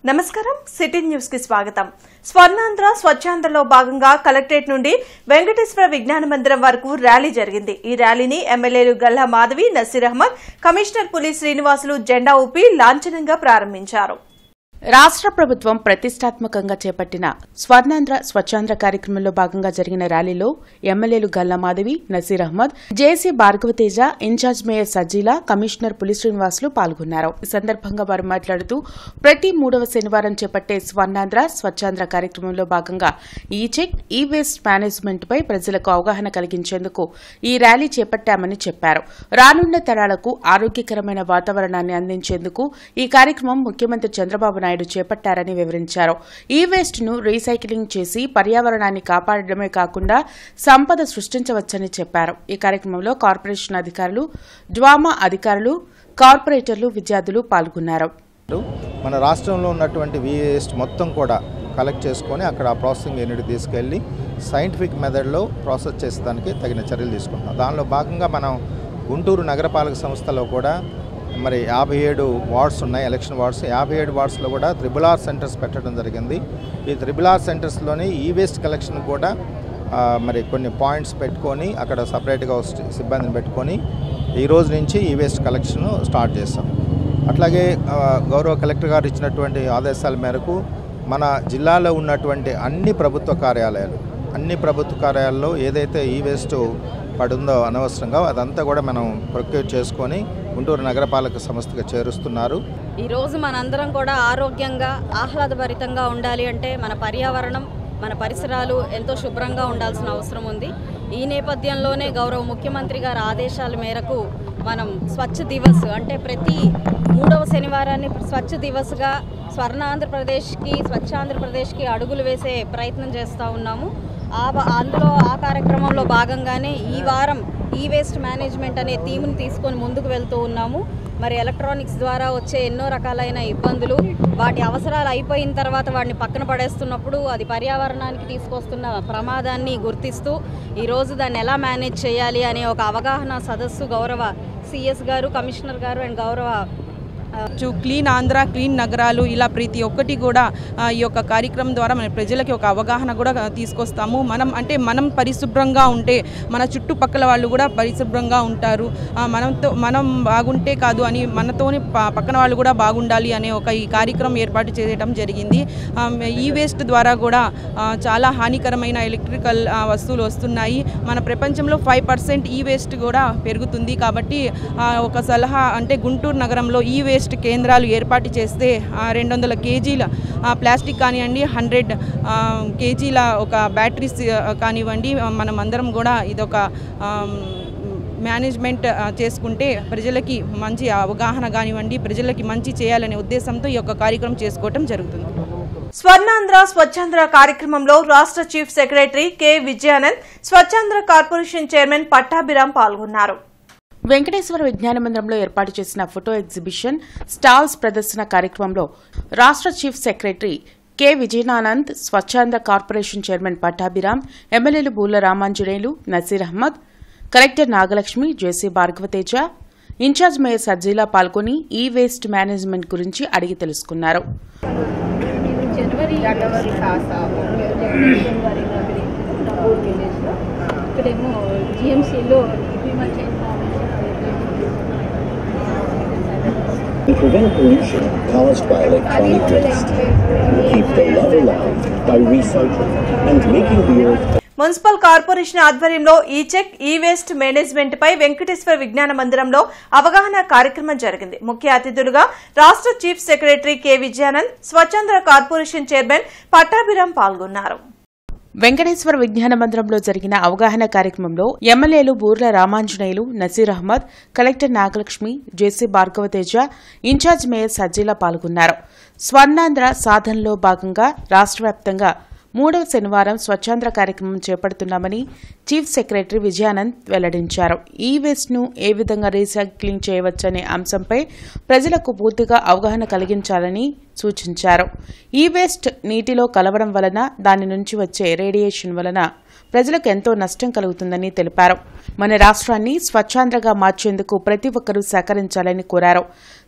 నమస్కారం city news కి స్వాగతం. స్వర్ణాంధ్ర స్వచ్ఛాంధ్రలో భాగంగా కలెక్టరేట్ నుండి వెంకటేశ్వర విజ్ఞాన మందిరం వరకు ర్యాలీ జరిగింది. ఈ ర్యాలీని ఎమ్మెల్యేలు గల్లా మాధవి, నసీర్ అహ్మద్, కమిషనర్ పులి శ్రీనివాసులు జెండా ఊపి లాంఛనంగా ప్రారంభించారు. రాష్ట్ర ప్రభుత్వం ప్రతిష్టాత్మకంగా చేపట్టిన స్వర్ణాంధ్ర స్వచ్ఛాంధ్ర కార్యక్రమంలో భాగంగా జరిగిన ర్యాలీలో ఎమ్మెల్యేలు గల్లా మాధవి, నసీర్ అహ్మద్, జేసీ భార్గవతేజ, ఇన్ఛార్జ్ మేయర్ సజ్జీల, కమిషనర్ పులి శ్రీనివాసులు పాల్గొన్నారు. ఈ సందర్భంగా వారు మాట్లాడుతూ ప్రతి 3వ శనివారం చేపట్టే స్వర్ణాంధ్ర స్వచ్ఛాంధ్ర కార్యక్రమంలో భాగంగా ఈ చెక్, ఈ వేస్ట్ మేనేజ్మెంట్ పై ప్రజలకు అవగాహన కలిగించేందుకు ఈ ర్యాలీ చేపట్టామని చెప్పారు. రానున్న తరాలకు ఆరోగ్యకరమైన వాతావరణాన్ని అందించేందుకు ఈ కార్యక్రమం ముఖ్యమంత్రి చంద్రబాబు నాయుడు చేపట్టారని వివరించారు. ఈ వేస్ట్ ను రీసైక్లింగ్ చేసి పర్యావరణాన్ని కాపాడడమే కాకుండా సంపద సృష్టించవచ్చని చెప్పారు. ఈ కార్యక్రమంలో కార్పొరేషన్ అధికారులు, డ్వామా అధికారులు, కార్పొరేటర్లు, విద్యార్థులు పాల్గొన్నారు. మన రాష్ట్రంలో ఉన్నటువంటి వేస్ట్ మొత్తం కూడా కలెక్ట్ చేసుకొని అక్కడ ప్రాసెసింగ్ యూనిట్ తీసుకెళ్లి సైంటిఫిక్ మెథడ్లో ప్రాసెస్ చేసేదానికి తగిన చర్యలు తీసుకుంటాం. దానిలో భాగంగా మనం గుంటూరు నగరపాలక సంస్థలో కూడా మరి 57 వార్డ్స్ ఉన్నాయి, ఎలక్షన్ వార్డ్స్. 57 వార్డ్స్లో కూడా RRR సెంటర్స్ పెట్టడం జరిగింది. ఈ RRR సెంటర్స్లోని ఈ వేస్ట్ కలెక్షన్ కూడా మరి కొన్ని పాయింట్స్ పెట్టుకొని అక్కడ సపరేట్గా సిబ్బందిని పెట్టుకొని ఈ రోజు నుంచి ఈ వేస్ట్ కలెక్షన్ స్టార్ట్ చేస్తాం. అట్లాగే గౌరవ కలెక్టర్ గారు ఇచ్చినటువంటి ఆదేశాల మేరకు మన జిల్లాలో ఉన్నటువంటి అన్ని ప్రభుత్వ కార్యాలయాల్లో ఏదైతే ఈ వేస్ట్ పడుందో అనవసరంగా అదంతా కూడా మనం ప్రొక్యూర్ చేసుకొని గుంటూరు నగరపాలక సంస్థగా చేరుస్తున్నారు. ఈరోజు మనందరం కూడా ఆరోగ్యంగా, ఆహ్లాదభరితంగా ఉండాలి అంటే మన పర్యావరణం, మన పరిసరాలు ఎంతో శుభ్రంగా ఉండాల్సిన అవసరం ఉంది. ఈ నేపథ్యంలోనే గౌరవ ముఖ్యమంత్రి గారి ఆదేశాల మేరకు మనం స్వచ్ఛ దివస్ అంటే ప్రతి 3వ శనివారాన్ని స్వచ్ఛ దివస్గా స్వచ్ఛాంధ్రప్రదేశ్కి అడుగులు వేసే ప్రయత్నం చేస్తూ ఉన్నాము. ఆ కార్యక్రమంలో భాగంగానే ఈ వారం ఈ వేస్ట్ మేనేజ్మెంట్ అనే థీమ్ని తీసుకొని ముందుకు వెళ్తూ ఉన్నాము. మరి ఎలక్ట్రానిక్స్ ద్వారా వచ్చే ఎన్నో రకాలైన ఇబ్బందులు, వాటి అవసరాలు అయిపోయిన తర్వాత వాటిని పక్కన పడేస్తున్నప్పుడు అది పర్యావరణానికి తీసుకొస్తున్న ప్రమాదాన్ని గుర్తిస్తూ ఈరోజు దాన్ని ఎలా మేనేజ్ చేయాలి అనే ఒక అవగాహన సదస్సు గౌరవ సిఎస్ గారు, కమిషనర్ గారు అండ్ గౌరవ క్లీన్ ఆంధ్ర, క్లీన్ నగరాలు, ఇలా ప్రతి ఒక్కటి కూడా ఈ యొక్క కార్యక్రమం ద్వారా మన ప్రజలకి ఒక అవగాహన కూడా తీసుకొస్తాము. మనం పరిశుభ్రంగా ఉంటే మన చుట్టుపక్కల వాళ్ళు కూడా పరిశుభ్రంగా ఉంటారు. మనం బాగుంటే కాదు అని మనతోని పక్కన వాళ్ళు కూడా బాగుండాలి అనే ఒక ఈ కార్యక్రమం ఏర్పాటు చేయడం జరిగింది. ఈ వేస్ట్ ద్వారా కూడా చాలా హానికరమైన ఎలక్ట్రికల్ వస్తువులు వస్తున్నాయి. మన ప్రపంచంలో 5% ఈ వేస్ట్ కూడా పెరుగుతుంది. కాబట్టి ఒక సలహా అంటే గుంటూరు నగరంలో ఈ వేస్ట్ కేంద్రాలు ఏర్పాటు చేస్తే 200 కేజీల ప్లాస్టిక్ కానివ్వండి, 100 కేజీల ఒక బ్యాటరీస్ కానివ్వండి, మనం అందరం కూడా ఇదొక మేనేజ్మెంట్ చేసుకుంటే ప్రజలకి మంచి అవగాహన కానివ్వండి, ప్రజలకి మంచి చేయాలనే ఉద్దేశంతో ఈ యొక్క కార్యక్రమం చేసుకోవటం జరుగుతుంది. స్వర్ణాంధ్ర స్వచ్ఛాంధ్ర కార్యక్రమంలో రాష్ట్ర chief secretary K Vijayanand, Swachhandhra corporation chairman Pattabhiram పాల్గొన్నారు. వెంకటేశ్వర విజ్ఞాన మందిరంలో ఏర్పాటు చేసిన ఫోటో ఎగ్జిబిషన్, స్టాల్స్ ప్రదర్శన కార్యక్రమంలో రాష్ట్ర chief secretary K Vijayanand, Swachhandhra corporation chairman Pattabhiram, ఎమ్మెల్యేలు Boola Ramanjaneyulu, Naseer Ahmed, collector Nagalakshmi, JC Bhargavateja, in charge mayor Sajjila పాల్గొని ఈ వేస్ట్ మేనేజ్మెంట్ గురించి అడిగి తెలుసుకున్నారు. Prevent pollution caused by electronic waste. Keep the love alive by recycling and making the earth. Municipal corporation ఆధ్వర్యంలో ఈ చెక్, ఈ వేస్ట్ మేనేజ్మెంట్ పై వెంకటేశ్వర విజ్ఞాన మందిరంలో అవగాహన కార్యక్రమం జరిగింది. ముఖ్య అతిథులుగా రాష్ట్ర chief secretary K Vijayanand, Swachhandhra corporation chairman Pattabhiram పాల్గొన్నారు. వెంకటేశ్వర విజ్ఞాన మందిరంలో జరిగిన అవగాహన కార్యక్రమంలో ఎమ్మెల్యేలు Burla Ramanjaneyulu, Naseer Ahmed, collector Nagalakshmi, JC Bhargavateja, in charge mayor Sajjila పాల్గొన్నారు. స్వర్ణాంధ్ర సాధనలో భాగంగా రాష్ట్ర వ్యాప్తంగా 3వ శనివారం స్వచ్ఛాంధ్ర కార్యక్రమం చేపడుతున్నామని చీఫ్ సెక్రటరీ విజయానంద్ వెల్లడించారు. ఈ వేస్ట్ ను ఏ విధంగా రీసైక్లింగ్ చేయవచ్చనే అంశంపై ప్రజలకు పూర్తిగా అవగాహన కలిగించాలని సూచించారు. ఈ వేస్ట్ నీటిలో కలవడం వలన, దాని నుంచి వచ్చే రేడియేషన్ వలన ప్రజలకు ఎంతో నష్టం కలుగుతుందని తెలిపారు. మన రాష్ట్రాన్ని స్వచ్ఛాంధ్రగా మార్చేందుకు ప్రతి ఒక్కరూ సహకరించాలని కోరారు.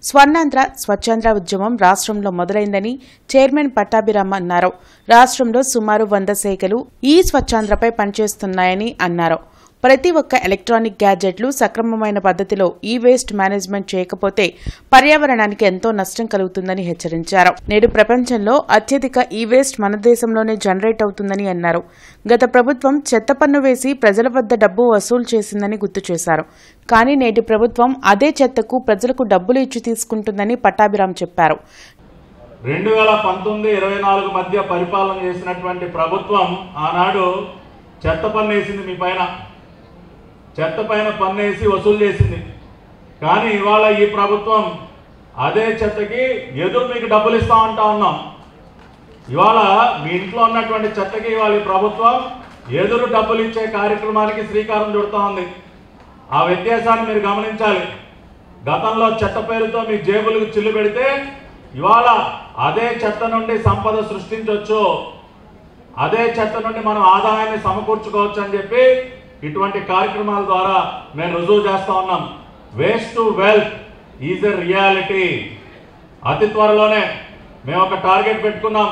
స్వర్ణాంధ్ర స్వచ్ఛాంధ్ర ఉద్యమం రాష్ట్రంలో మొదలైందని చైర్మన్ పట్టాభిరామ్ అన్నారు. రాష్ట్రంలో సుమారు 100 శాఖలు ఈ స్వచ్ఛాంధ్రపై పనిచేస్తున్నాయని అన్నారు. ప్రతి ఒక్క ఎలక్ట్రానిక్ గ్యాడ్జెట్లు సక్రమమైన పద్ధతిలో ఈ వేస్ట్ మేనేజ్మెంట్ చేయకపోతే పర్యావరణానికి ఎంతో నష్టం కలుగుతుందని హెచ్చరించారు. నేడు ప్రపంచంలో అత్యధిక ఈ వేస్ట్ మన దేశంలోనే జనరేట్ అవుతుందని అన్నారు. గత ప్రభుత్వం చెత్త పన్ను వేసి ప్రజల వద్ద డబ్బు వసూలు చేసిందని గుర్తు చేశారు. కానీ నేటి ప్రభుత్వం అదే చెత్తకు ప్రజలకు డబ్బులు ఇచ్చి తీసుకుంటుందని పట్టాభిరామ్ చెప్పారు. 2019-24 మధ్య పరిపాలన చేసినటువంటి ప్రభుత్వం ఆనాడు చెత్త పన్ను వేసింది, మీ పైన చెత్త పైన పన్నేసి వసూలు చేసింది. కానీ ఇవాళ ఈ ప్రభుత్వం అదే చెత్తకి ఎదురు మీకు డబ్బులు ఇస్తామంటా ఉన్నాం. ఇవాళ మీ ఇంట్లో ఉన్నటువంటి చెత్తకి ఇవాళ ఈ ప్రభుత్వం ఎదురు డబ్బులు ఇచ్చే కార్యక్రమానికి శ్రీకారం చుడుతూ ఉంది. ఆ వ్యత్యాసాన్ని మీరు గమనించాలి. గతంలో చెత్త పేరుతో మీ జేబులకు చిల్లు పెడితే ఇవాళ అదే చెత్త నుండి సంపద సృష్టించవచ్చు, అదే చెత్త నుండి మనం ఆదాయాన్ని సమకూర్చుకోవచ్చు అని చెప్పి ఇటువంటి కార్యక్రమాల ద్వారా మేము రుజువు చేస్తూ ఉన్నాం. Waste to wealth is a reality. అతి త్వరలోనే మేము ఒక టార్గెట్ పెట్టుకున్నాం.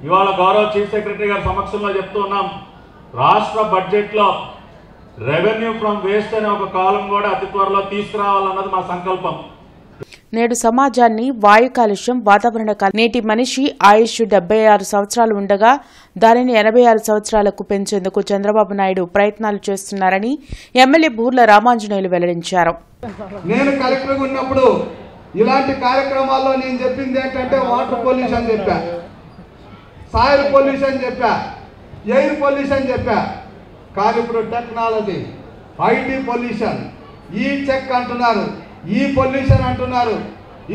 ఇవాళ గౌరవ చీఫ్ సెక్రటరీ గారి సమక్షంలో చెప్తూ ఉన్నాం. రాష్ట్ర బడ్జెట్లో రెవెన్యూ ఫ్రమ్ వేస్ట్ అనే ఒక కాలం కూడా అతి త్వరలో తీసుకురావాలన్నది మా సంకల్పం. నేడు సమాజాన్ని వాయు కాలుష్యం, వాతావరణ నేటి మనిషి ఆయుష్ 76 సంవత్సరాలు ఉండగా దానిని 86 సంవత్సరాలకు పెంచేందుకు చంద్రబాబు నాయుడు ప్రయత్నాలు చేస్తున్నారని ఎమ్మెల్యే బూర్ల రామాంజనేయులు వెల్లడించారు. నేను కలెక్టర్గా ఉన్నప్పుడు ఇలాంటి కార్యక్రమాల్లో నేను చెప్పింది ఏంటంటే వాటర్ పొల్యూషన్ చెప్పా, సాయిల్ పొల్యూషన్ చెప్పా, ఎయిర్ పొల్యూషన్ చెప్పా. కానీ ఇప్పుడు టెక్నాలజీ, ఐటీ పొల్యూషన్, ఈ చెక్ అంటున్నారు, ఈ పొల్యూషన్ అంటున్నారు.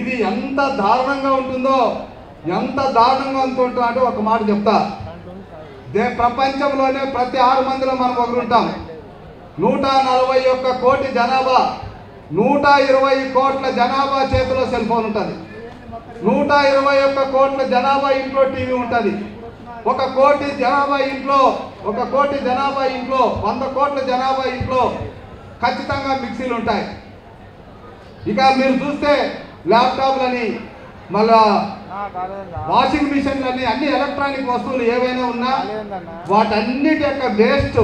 ఇది ఎంత దారుణంగా ఉంటుందో, ఎంత దారుణంగా ఉంటుందో అంటే ఒక మాట చెప్తా. ప్రపంచంలోనే ప్రతి 6 మందిలో మనం ఒకరు ఉంటాం. 141 కోటి జనాభా, 120 కోట్ల జనాభా చేతిలో సెల్ ఫోన్ ఉంటుంది. 121 కోట్ల జనాభా ఇంట్లో టీవీ ఉంటుంది. 1 కోటి జనాభా ఇంట్లో 100 కోట్ల జనాభా ఇంట్లో ఖచ్చితంగా మిక్సీలు ఉంటాయి. ఇక మీరు చూస్తే ల్యాప్టాప్లని, మళ్ళా వాషింగ్ మిషన్లని, అన్ని ఎలక్ట్రానిక్ వస్తువులు ఏవైనా ఉన్నా వాటన్నిటి యొక్క వేస్ట్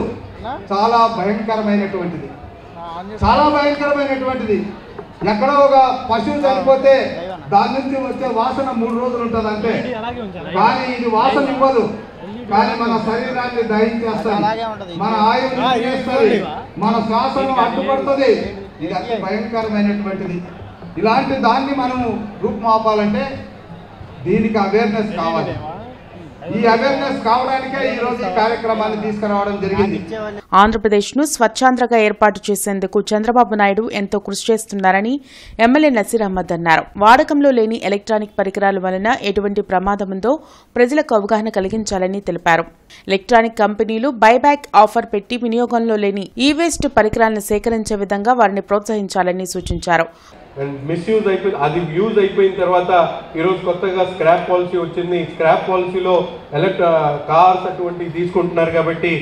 చాలా భయంకరమైనటువంటిది. ఎక్కడో ఒక పశువు చనిపోతే దాని నుంచి వచ్చే వాసన 3 రోజులు ఉంటుంది అంటే, కానీ ఇది వాసన ఇవ్వదు. కానీ మన శరీరాన్ని దహించేస్తుంది, మన ఆయువుని చేస్తుంది, మన శ్వాసను అడ్డుపడుతుంది. ఇది అతి భయంకరమైనటువంటిది. ఇలాంటి దాన్ని మనము రూపుమాపాలంటే దీనికి అవేర్నెస్ కావాలి. ఈ అవేర్నెస్ కావడానికే ఈ రోజు ఈ కార్యక్రమాన్ని తీసుకురావడం జరిగింది. ఆంధ్రప్రదేశ్ను స్వచ్ఛాంధ్రగా ఏర్పాటు చేసేందుకు చంద్రబాబు నాయుడు ఎంతో కృషి చేస్తున్నారని ఎమ్మెల్యే నసీర్ అహ్మద్ అన్నారు. వాడకంలో లేని ఎలక్ట్రానిక్ పరికరాల వలన ఎటువంటి ప్రమాదం ఉందో ప్రజలకు అవగాహన కలిగించాలని తెలిపారు. ఎలక్ట్రానిక్ కంపెనీలు బైబ్యాక్ ఆఫర్ పెట్టి వినియోగంలో లేని ఈ వేస్ట్ పరికరాలను సేకరించే విధంగా వారిని ప్రోత్సహించాలని సూచించారు. మిస్యూజ్ అయిపోయింది, అది యూజ్ అయిపోయిన తర్వాత ఈరోజు కొత్తగా స్క్రాప్ పాలసీ వచ్చింది. స్క్రాప్ పాలసీలో కార్స్ అటువంటివి తీసుకుంటున్నారు. కాబట్టి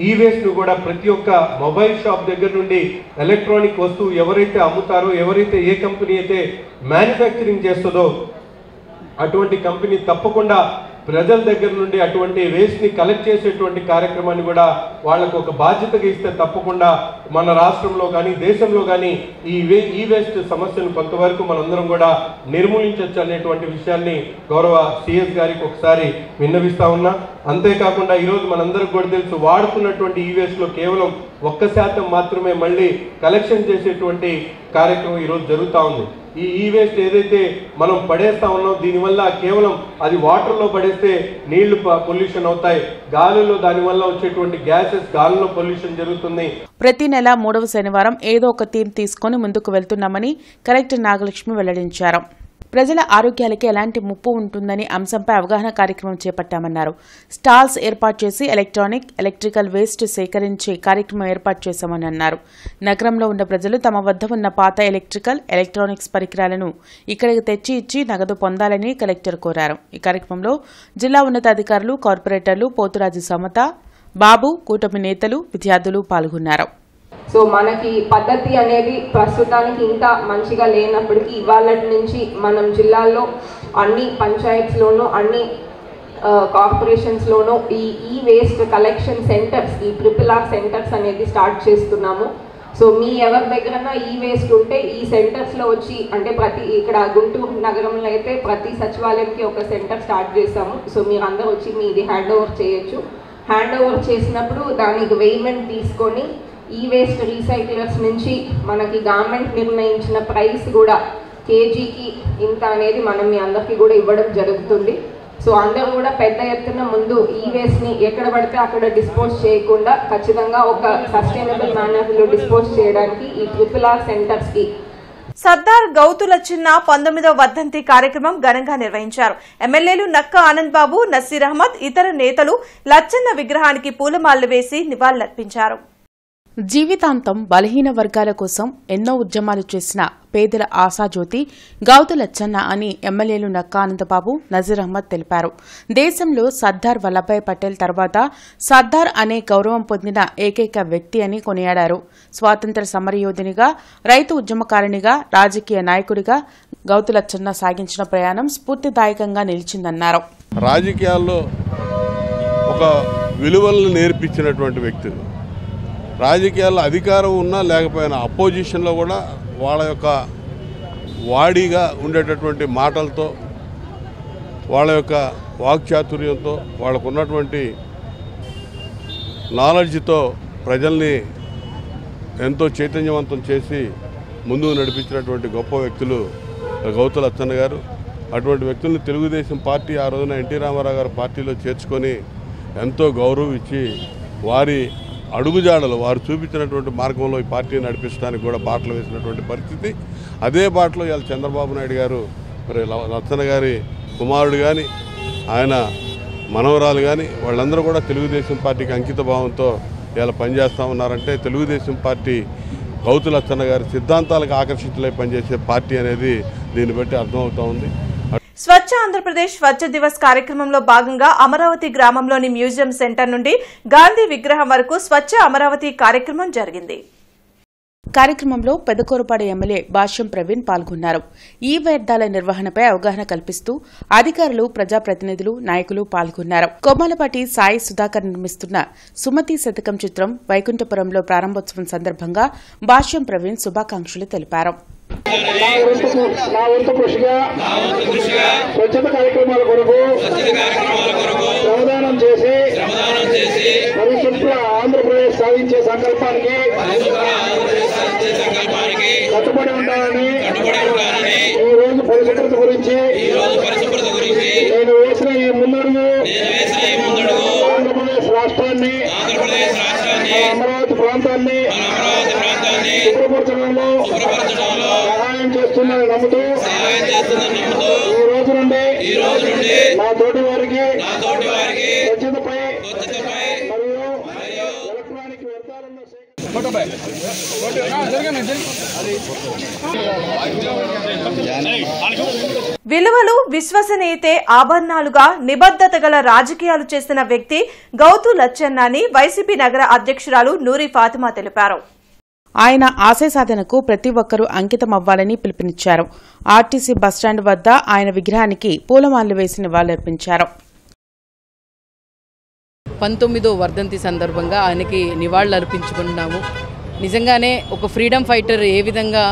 ఈ వేస్ట్ను కూడా ప్రతి ఒక్క మొబైల్ షాప్ దగ్గర నుండి ఎలక్ట్రానిక్ వస్తువు ఎవరైతే అమ్ముతారో, ఎవరైతే ఏ కంపెనీ అయితే మ్యానుఫ్యాక్చరింగ్ చేస్తుందో అటువంటి కంపెనీ తప్పకుండా ప్రజల దగ్గర నుండి అటువంటి వేస్ట్ని కలెక్ట్ చేసేటువంటి కార్యక్రమాన్ని కూడా వాళ్ళకు ఒక బాధ్యతగా ఇస్తే తప్పకుండా మన రాష్ట్రంలో కానీ దేశంలో కానీ ఈ వేస్ట్ సమస్యను కొంతవరకు మనందరం కూడా నిర్మూలించవచ్చు అనేటువంటి విషయాన్ని గౌరవ సిఎస్ గారికి ఒకసారి విన్నవిస్తా ఉన్నా. అంతేకాకుండా ఈరోజు మనందరికి కూడా తెలుసు, వాడుతున్నటువంటి ఈ వేస్ట్లో కేవలం 1% మాత్రమే మళ్ళీ కలెక్షన్ చేసేటువంటి కార్యక్రమం ఈరోజు జరుగుతూ ఉంది. ఈ వేస్ట్ ఏదైతే మనం పడేస్తా ఉన్నాం, దీనివల్ల కేవలం అది వాటర్లో పడేస్తే నీళ్లు పొల్యూషన్ అవుతాయి, గాలిలో దానివల్ల వచ్చేటువంటి గ్యాసెస్ గాలిలో పొల్యూషన్ జరుగుతుంది. ప్రతి నెల 3వ శనివారం ఏదో ఒక థీమ్ తీసుకుని ముందుకు వెళ్తున్నామని కలెక్టర్ నాగలక్ష్మి వెల్లడించారు. ప్రజల ఆరోగ్యాలకి ఎలాంటి ముప్పు ఉంటుందని అంశంపై అవగాహన కార్యక్రమం చేపట్టామన్నారు. స్టాల్స్ ఏర్పాటు చేసి ఎలక్ట్రికల్ వేస్ట్ సేకరించే కార్యక్రమం ఏర్పాటు చేశామని అన్నారు. నగరంలో ఉన్న ప్రజలు తమ వద్ద ఉన్న పాత ఎలక్ట్రానిక్స్ పరికరాలను ఇక్కడికి తెచ్చి ఇచ్చి నగదు పొందాలని కలెక్టర్ కోరారు. ఈ కార్యక్రమంలో జిల్లా ఉన్నతాధికారులు, కార్పొరేటర్లు పోతురాజు సమత, బాబు, కూటమి నేతలు, విద్యార్థులు పాల్గొన్నారు. సో మనకి పద్ధతి అనేది ప్రస్తుతానికి ఇంకా మంచిగా లేనప్పటికీ ఇవాళ నుంచి మనం జిల్లాల్లో అన్ని పంచాయత్స్లోనూ అన్ని కార్పొరేషన్స్లోనూ ఈ వేస్ట్ కలెక్షన్ సెంటర్స్, ఈ RRR సెంటర్స్ అనేది స్టార్ట్ చేస్తున్నాము. సో మీ ఎవరి దగ్గర ఈ వేస్ట్ ఉంటే ఈ సెంటర్స్లో వచ్చి, అంటే ఇక్కడ గుంటూరు నగరంలో అయితే ప్రతి సచివాలయంకి ఒక సెంటర్ స్టార్ట్ చేస్తాము. సో మీరు అందరూ వచ్చి మీది హ్యాండ్ ఓవర్ చేయొచ్చు. హ్యాండ్ ఓవర్ చేసినప్పుడు దానికి పేమెంట్ తీసుకొని ఈ వేస్ట్ రీసైక్లర్స్ నుంచి మనకి గవర్నమెంట్ నిర్ణయించిన ప్రైస్ కూడా కేజీకి ఇంత అనేది మనం మీ అందరికీ కూడా ఇవ్వడం జరుగుతుంది. సో అందరూ కూడా పెద్ద ఎత్తున ముందు ఈ వేస్ట్ని ఎక్కడ పడితే అక్కడ డిస్పోజ్ చేయకుండా ఖచ్చితంగా ఒక సస్టైనబుల్ మేనర్లో డిస్పోజ్ చేయడానికి ఈ RRR సెంటర్స్కి సర్దార్ గౌతుల చిన్న 19వ వర్ధంతి కార్యక్రమం ఘనంగా నిర్వహించారు. ఎమ్మెల్యేలు నక్క ఆనంద్ బాబు, నసీర్ అహ్మద్, ఇతర నేతలు లచ్చన్న విగ్రహానికి పూలమాలలు వేసి నివాళులర్పించారు. జీవితాంతం బలహీన వర్గాల కోసం ఎన్నో ఉద్యమాలు చేసిన పేదల ఆశాజ్యోతి గౌతు లచ్చన్న అని ఎమ్మెల్యేలు నక్కా ఆనందబాబు, నజీర్ అహ్మద్ తెలిపారు. దేశంలో సర్దార్ వల్లభాయ్ పటేల్ తర్వాత సర్దార్ అనే గౌరవం పొందిన ఏకైక వ్యక్తి అని కొనియాడారు. స్వాతంత్ర్య సమరయోధునిగా, రైతు ఉద్యమకారునిగా, రాజకీయ నాయకుడిగా గౌతు లచ్చన్న సాగించిన ప్రయాణం స్ఫూర్తిదాయకంగా నిలిచిందన్నారు. రాజకీయాల్లో ఒక విలువలను నేర్పించినటువంటి వ్యక్తులు, రాజకీయాల్లో అధికారం ఉన్నా లేకపోయినా అపోజిషన్లో కూడా వాళ్ళ యొక్క వాడిగా ఉండేటటువంటి మాటలతో, వాళ్ళ యొక్క వాక్చాతుర్యంతో, వాళ్ళకు ఉన్నటువంటి నాలెడ్జ్తో ప్రజల్ని ఎంతో చైతన్యవంతం చేసి ముందుకు నడిపించినటువంటి గొప్ప వ్యక్తులు గౌతు లచ్చన్న గారు. అటువంటి వ్యక్తుల్ని తెలుగుదేశం పార్టీ ఆ రోజున ఎన్టీ రామారావు గారు పార్టీలో చేర్చుకొని ఎంతో గౌరవం ఇచ్చి వారి అడుగుజాడలు, వారు చూపించినటువంటి మార్గంలో ఈ పార్టీని నడిపించడానికి కూడా బాటలు వేసినటువంటి పరిస్థితి. అదే బాటలో ఇవాళ చంద్రబాబు నాయుడు గారు, మరి లచ్చన్న గారి కుమారుడు కానీ, ఆయన మనవరాలు కానీ, వాళ్ళందరూ కూడా తెలుగుదేశం పార్టీకి అంకిత భావంతో ఇవాళ పనిచేస్తూ ఉన్నారంటే తెలుగుదేశం పార్టీ గౌతు లచ్చన్న గారి సిద్ధాంతాలకు ఆకర్షితులై పనిచేసే పార్టీ అనేది దీన్ని బట్టి అర్థమవుతూ ఉంది. స్వచ్ఛ ఆంధ్రప్రదేశ్ స్వచ్ఛ దివస్ కార్యక్రమంలో భాగంగా అమరావతి గ్రామంలోని మ్యూజియం సెంటర్ నుండి గాంధీ విగ్రహం వరకు స్వచ్ఛ అమరావతి కార్యక్రమం జరిగింది. కార్యక్రమంలో పెదకూరుపాడు ఎమ్మెల్యే భాష్యం ప్రవీణ్ పాల్గొన్నారు. ఈ వ్యర్థాల నిర్వహణపై అవగాహన కల్పిస్తూ అధికారులు, ప్రజాప్రతినిధులు, నాయకులు పాల్గొన్నారు. కొమ్మలపాటి సాయి సుధాకర్ నిర్మిస్తున్న సుమతి శతకం చిత్రం వైకుంఠపురంలో ప్రారంభోత్సవం సందర్భంగా భాష్యం ప్రవీణ్ శుభాకాంక్షలు తెలిపారు. నా వంతు కృషిగా స్వచ్ఛత కార్యక్రమాల కొరకు శ్రమదానం చేసి పరిశుభ్ర ఆంధ్రప్రదేశ్ సాధించే సంకల్పానికి కట్టుబడి ఉండాలని ఈ రోజు పరిశుభ్రత గురించి నేను వేసిన ఈ ముందడుగు ఆంధ్రప్రదేశ్ రాష్ట్రాన్ని, అమరావతి ప్రాంతాన్ని శుభ్రపరచడంలో సహాయం చేస్తుందని నమ్ముతూ ఈ రోజు నుండి నా తోటి వారికి స్వచ్ఛతపై మరియు ఎలక్ట్రానిక్ వ్యర్థాలను విలువలు, విశ్వసనీయతే ఆభరణాలుగా నిబద్ధత గల రాజకీయాలు చేసిన వ్యక్తి గౌతు లచ్చన్న అని వైసీపీ నగర అధ్యక్షురాలు నూరి ఫాతిమా తెలిపారు. ఆయన ఆశయ సాధనకు ప్రతి ఒక్కరూ అంకితమవ్వాలని పిలుపునిచ్చారు. ఆర్టీసీ బస్టాండ్ వద్ద ఆయన విగ్రహానికి పూలమాలలు వేసి నివాళులర్పించారు. 19వ వర్ధంతి సందర్భంగా ఆయనకి నివాళులు అర్పించుకుంటున్నాము. నిజంగానే ఒక ఫ్రీడమ్ ఫైటర్ ఏ విధంగా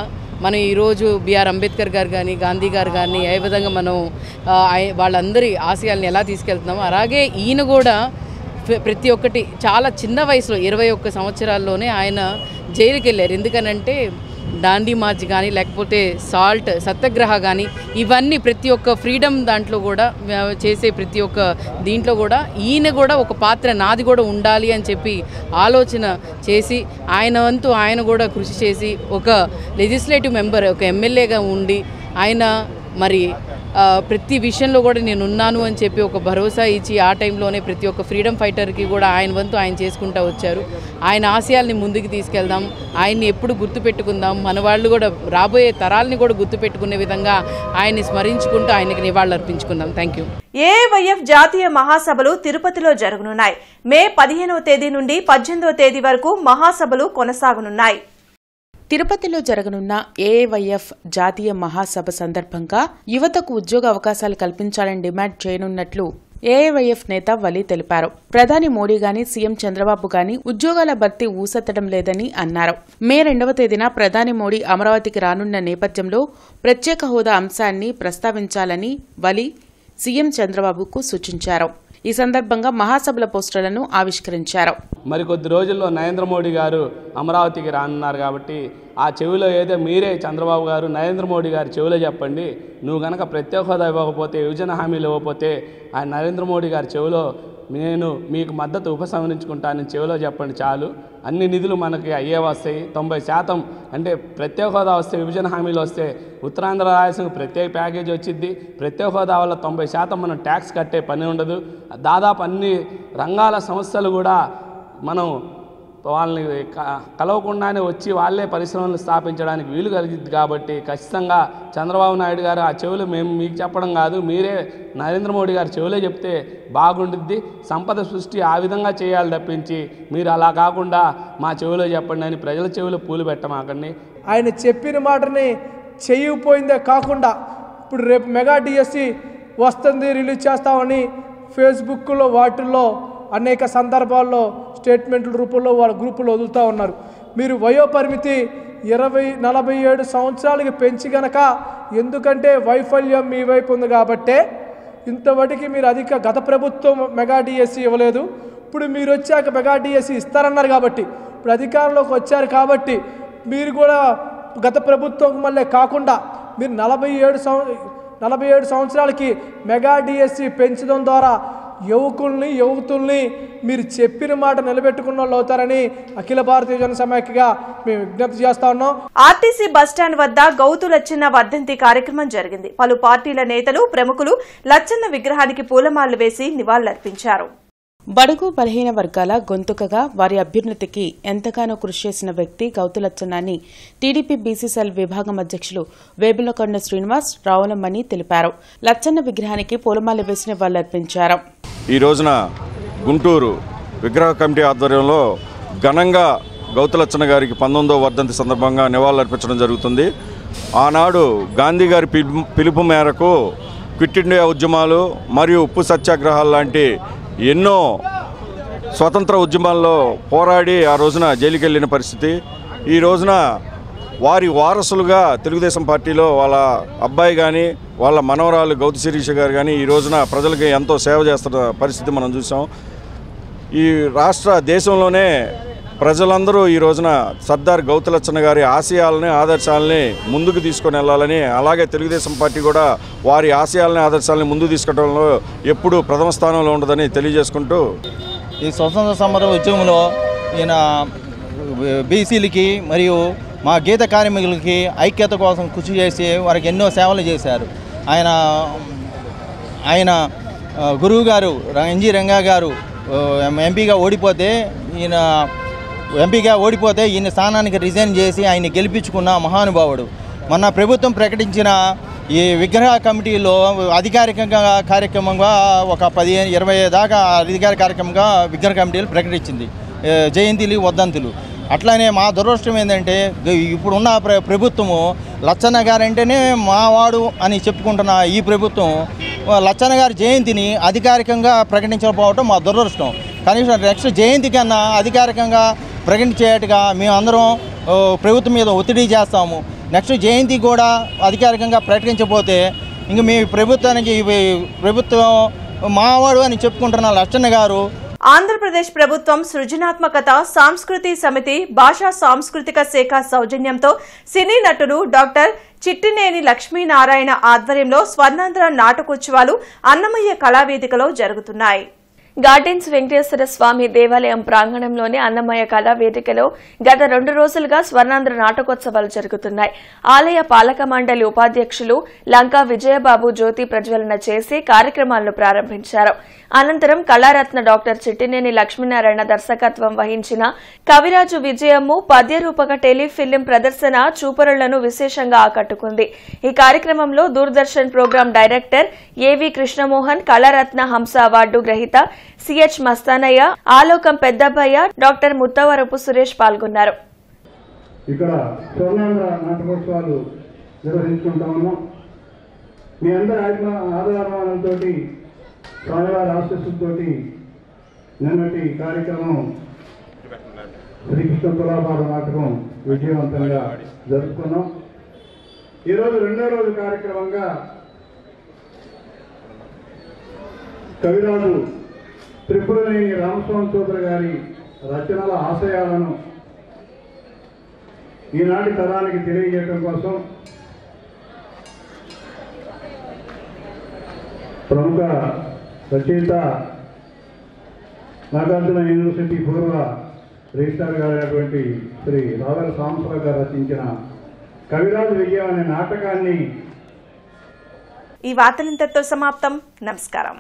మనం ఈరోజు బిఆర్ అంబేద్కర్ గారు కానీ, గాంధీ గారు కానీ ఏ విధంగా మనం వాళ్ళందరి ఆశయాలను ఎలా తీసుకెళ్తున్నామో అలాగే ఈయన కూడా ప్రతి ఒక్కటి చాలా చిన్న వయసులో 21 సంవత్సరాల్లోనే ఆయన జైలుకి వెళ్ళారు. ఎందుకనంటే దాండీ మార్చ్ కానీ లేకపోతే సత్యాగ్రహ కానీ ఇవన్నీ ప్రతి ఒక్క ఫ్రీడమ్ దాంట్లో కూడా చేసే ప్రతి ఒక్క దీంట్లో కూడా ఈయన కూడా ఒక పాత్ర నాది కూడా ఉండాలి అని చెప్పి ఆలోచన చేసి ఆయన వంతు ఆయన కూడా కృషి చేసి ఒక లెజిస్లేటివ్ మెంబర్, ఒక ఎమ్మెల్యేగా ఉండి ఆయన మరి ప్రతి విషయంలో కూడా నేను ఉన్నాను అని చెప్పి ఒక భరోసా ఇచ్చి ఆ టైంలోనే ప్రతి ఒక్క ఫ్రీడమ్ ఫైటర్కి కూడా ఆయన వంతు ఆయన చేసుకుంటూ వచ్చారు. ఆయన ఆశయాల్ని ముందుకు తీసుకెళ్దాం, ఆయన్ని ఎప్పుడు గుర్తుపెట్టుకుందాం, మన వాళ్ళు కూడా రాబోయే తరాలని కూడా గుర్తుపెట్టుకునే విధంగా ఆయన్ని స్మరించుకుంటూ ఆయనకి నివాళులు అర్పించుకుందాం. Thank you. ఏఐవైఎఫ్ జాతీయ మహాసభలు తిరుపతిలో జరగనున్నాయి. మే 15వ తేదీ నుండి 18వ తేదీ వరకు మహాసభలు కొనసాగనున్నాయి. తిరుపతిలో జరగనున్న ఏఐవైఎఫ్ జాతీయ మహాసభ సందర్భంగా యువతకు ఉద్యోగ అవకాశాలు కల్పించాలని డిమాండ్ చేయనున్నట్లు ఏఐవైఎఫ్ నేత వలి తెలిపారు. ప్రధాని మోడీ గాని సీఎం చంద్రబాబు గాని ఉద్యోగాల భర్తీ ఊసెత్తడం లేదని అన్నారు. మే 2వ తేదీన ప్రధాని మోడీ అమరావతికి రానున్న నేపథ్యంలో ప్రత్యేక హోదా అంశాన్ని ప్రస్తావించాలని వలి సీఎం చంద్రబాబుకు సూచించారు. ఈ సందర్భంగా మహాసభల పోస్టర్లను ఆవిష్కరించారు. మరికొద్ది రోజుల్లో నరేంద్ర మోడీ గారు అమరావతికి రానున్నారు కాబట్టి ఆ చెవిలో ఏదో మీరే చంద్రబాబు గారు నరేంద్ర మోడీ గారు చెవిలో చెప్పండి, నువ్వు కనుక ప్రత్యేక హోదా ఇవ్వకపోతే, విభజన హామీలు ఇవ్వకపోతే ఆయన నరేంద్ర మోడీ గారి చెవిలో నేను మీకు మద్దతు ఉపసంహరించుకుంటానని చెవిలో చెప్పండి చాలు, అన్ని నిధులు మనకి అయ్యే వస్తాయి. 90% అంటే ప్రత్యేక హోదా వస్తే, విభజన హామీలు వస్తే ఉత్తరాంధ్ర రాయలసీమకు ప్రత్యేక ప్యాకేజీ వచ్చింది. ప్రత్యేక హోదా వల్ల 90% మనం ట్యాక్స్ కట్టే పని ఉండదు. దాదాపు అన్ని రంగాల సంస్థలు కూడా మనం వాళ్ళని కలవకుండానే వచ్చి వాళ్ళే పరిశ్రమలు స్థాపించడానికి వీలు కలిగింది. కాబట్టి ఖచ్చితంగా చంద్రబాబు నాయుడు గారు ఆ చెవులు మేము మీకు చెప్పడం కాదు, మీరే నరేంద్ర మోడీ గారు చెవులే చెప్తే బాగుంటుంది. సంపద సృష్టి ఆ విధంగా చేయాలి తప్పించి మీరు అలా కాకుండా మా చెవులో చెప్పండి అని ప్రజల చెవులు పూలు పెట్టమాకండి. ఆయన చెప్పిన మాటని చేయకపోయిందే కాకుండా ఇప్పుడు రేపు మెగా డిఎస్సి వస్తుంది, రిలీజ్ చేస్తామని ఫేస్బుక్లో వాటిల్లో అనేక సందర్భాల్లో స్టేట్మెంట్ల రూపంలో వాళ్ళ గ్రూపుల్లో వదులుతూ ఉన్నారు. మీరు వయోపరిమితి 47 సంవత్సరాలకి పెంచి గనక, ఎందుకంటే వైఫల్యం మీ వైపు ఉంది కాబట్టే ఇంతవరకు మీరు గత ప్రభుత్వం మెగా డిఎస్సి ఇవ్వలేదు. ఇప్పుడు మీరు వచ్చాక మెగా డిఎస్సి ఇస్తారన్నారు కాబట్టి, ఇప్పుడు అధికారంలోకి వచ్చారు కాబట్టి మీరు కూడా గత ప్రభుత్వం మళ్ళీ కాకుండా మీరు 47 సంవత్సరాలకి మెగా డిఎస్సి పెంచడం ద్వారా యువతుల్ని మీరు చెప్పిన మాట నిలబెట్టుకున్న వాళ్ళు అవుతారని అఖిల భారతీయ జన సమైక్యగా మేము విజ్ఞప్తి చేస్తా ఉన్నాం. ఆర్టీసీ బస్టాండ్ వద్ద గౌతు లచ్చన్న వర్ధంతి కార్యక్రమం జరిగింది. పలు పార్టీల నేతలు, ప్రముఖులు లచ్చన్న విగ్రహానికి పూలమాలలు వేసి నివాళులర్పించారు. బడుగు బలహీన వర్గాల గొంతుకగా వారి అభ్యున్నతికి ఎంతగానో కృషి చేసిన వ్యక్తి గౌతు లచ్చన్న అని టీడీపీ బీసీసీఎల్ విభాగం అధ్యక్షులు వేబులకొండ శ్రీనివాస్ రావులమ్మని తెలిపారు. లచ్చన్న విగ్రహానికి పూలమాల వేసి నివాళులర్పించారు. ఈ రోజున గుంటూరు విగ్రహ కమిటీ ఆధ్వర్యంలో ఘనంగా గౌతు లచ్చన్న గారికి 19వ వర్ధంతి సందర్భంగా నివాళులర్పించడం జరుగుతుంది. ఆనాడు గాంధీ గారి పిలుపు మేరకు క్విట్ ఇండియా ఉద్యమాలు మరియు ఉప్పు సత్యాగ్రహాలు లాంటి ఎన్నో స్వతంత్ర ఉద్యమాల్లో పోరాడి ఆ రోజున జైలుకి వెళ్ళిన పరిస్థితి. ఈ రోజున వారి వారసులుగా తెలుగుదేశం పార్టీలో వాళ్ళ అబ్బాయి కానీ వాళ్ళ మనవరాలు గౌతు శిరీష గారు కానీ ఈ రోజున ప్రజలకి ఎంతో సేవ చేస్తున్న పరిస్థితి మనం చూసాం. ఈ దేశంలోనే ప్రజలందరూ ఈ రోజున సర్దార్ గౌతు లచ్చన్న గారి ఆశయాలని, ఆదర్శాలని ముందుకు తీసుకొని వెళ్ళాలని, అలాగే తెలుగుదేశం పార్టీ కూడా వారి ఆశయాలని, ఆదర్శాలని ముందుకు తీసుకెళ్లడంలో ఎప్పుడూ ప్రథమ స్థానంలో ఉండదని తెలియజేసుకుంటూ, ఈ స్వతంత్ర సమర ఉద్యమంలో ఈయన బీసీలకి మరియు మా గీత కార్మికులకి ఐక్యత కోసం కృషి చేసి వారికి ఎన్నో సేవలు చేశారు. ఆయన గురువు గారు ఎన్జి రంగా గారు ఎంపీగా ఓడిపోతే ఈయన స్థానానికి రిజైన్ చేసి ఆయన్ని గెలిపించుకున్న మహానుభావుడు. మొన్న ప్రభుత్వం ప్రకటించిన ఈ విగ్రహ కమిటీలో అధికారికంగా కార్యక్రమంగా ఒక 15-20 దాకా అధికార కార్యక్రమంగా విగ్రహ కమిటీలు ప్రకటించింది, జయంతిలు, వర్ధంతులు. అట్లానే మా దురదృష్టం ఏంటంటే ఇప్పుడున్న ప్రభుత్వము లచ్చన్న గారంటేనే మావాడు అని చెప్పుకుంటున్న ఈ ప్రభుత్వం లచ్చన్న గారి జయంతిని అధికారికంగా ప్రకటించకపోవటం మా దురదృష్టం. కనీసం నెక్స్ట్ జయంతి కన్నా అధికారికంగా ప్రకటించేట్టుగా మేము అందరం ప్రభుత్వం మీద ఒత్తిడి చేస్తాము. నెక్స్ట్ జయంతి కూడా అధికారికంగా ప్రకటించకపోతే ఇంక మీ ప్రభుత్వం మావాడు అని చెప్పుకుంటున్న లచ్చన్న గారు. ఆంధ్రప్రదేశ్ ప్రభుత్వం సృజనాత్మకత సంస్కృతి సమితి, భాషా సాంస్కృతిక శాఖ సౌజన్యంతో సినీ నటుడు డాక్టర్ చిట్టినేని లక్ష్మీనారాయణ ఆధ్వర్యంలో స్వర్ణాంధ్ర నాటకోత్సవాలు అన్నమయ్య కళావేదికలో జరుగుతున్నాయి. గార్డెన్స్ వెంకటేశ్వర స్వామి దేవాలయం ప్రాంగణంలోని అన్నమయ్య కళా వేదికలో గత 2 రోజులుగా స్వర్ణాంధ్ర నాటకోత్సవాలు జరుగుతున్నాయి. ఆలయ పాలక మండలి ఉపాధ్యక్షులు లంకా విజయబాబు జ్యోతి ప్రజ్వలన చేసి కార్యక్రమాలను ప్రారంభించారు. అనంతరం కళారత్న డాక్టర్ చిట్టినేని లక్ష్మీనారాయణ దర్శకత్వం వహించిన కవిరాజు విజయము పద్యరూపక టెలిఫిల్మ్ ప్రదర్శన చూపరులను విశేషంగా ఆకట్టుకుంది. ఈ కార్యక్రమంలో దూరదర్శన్ ప్రోగ్రాం డైరెక్టర్ ఏవి కృష్ణమోహన్, కళారత్న హంస అవార్డు గ్రహీత సిహెచ్ మస్తానయ్య, ఆలోకం పెద్దబ్బయ్య, డాక్టర్ ముత్తవరపు సురేష్ పాల్గొన్నారు. ఇక్కడ స్వర్ణాంధ్ర నాటకోత్సవాలు నిర్వహించుకుంటా ఉన్నాం. మీ అందరి ఆధారాలతో స్వామివారి ఆశీస్సులతో నిన్నటి కార్యక్రమం శ్రీకృష్ణ తులాభార నాటకం విజయవంతంగా జరుపుకున్నాం. ఈరోజు 2వ రోజు కార్యక్రమంగా కవిరాజు త్రిపురనేని రామస్వామి చౌదరి గారి రచనల ఆశయాలను ఈనాటి తరానికి తెలియజేయడం కోసం ప్రముఖ రచయిత నాగార్జున యూనివర్సిటీ పూర్వ రిజిస్ట్రార్ గారైనటువంటి శ్రీ రావెల సాంబశివరావు గారు రచించిన కవిరాజు విజయం అనే నాటకాన్ని ఈ వార్తలు ఇంతటితో సమాప్తం. నమస్కారం.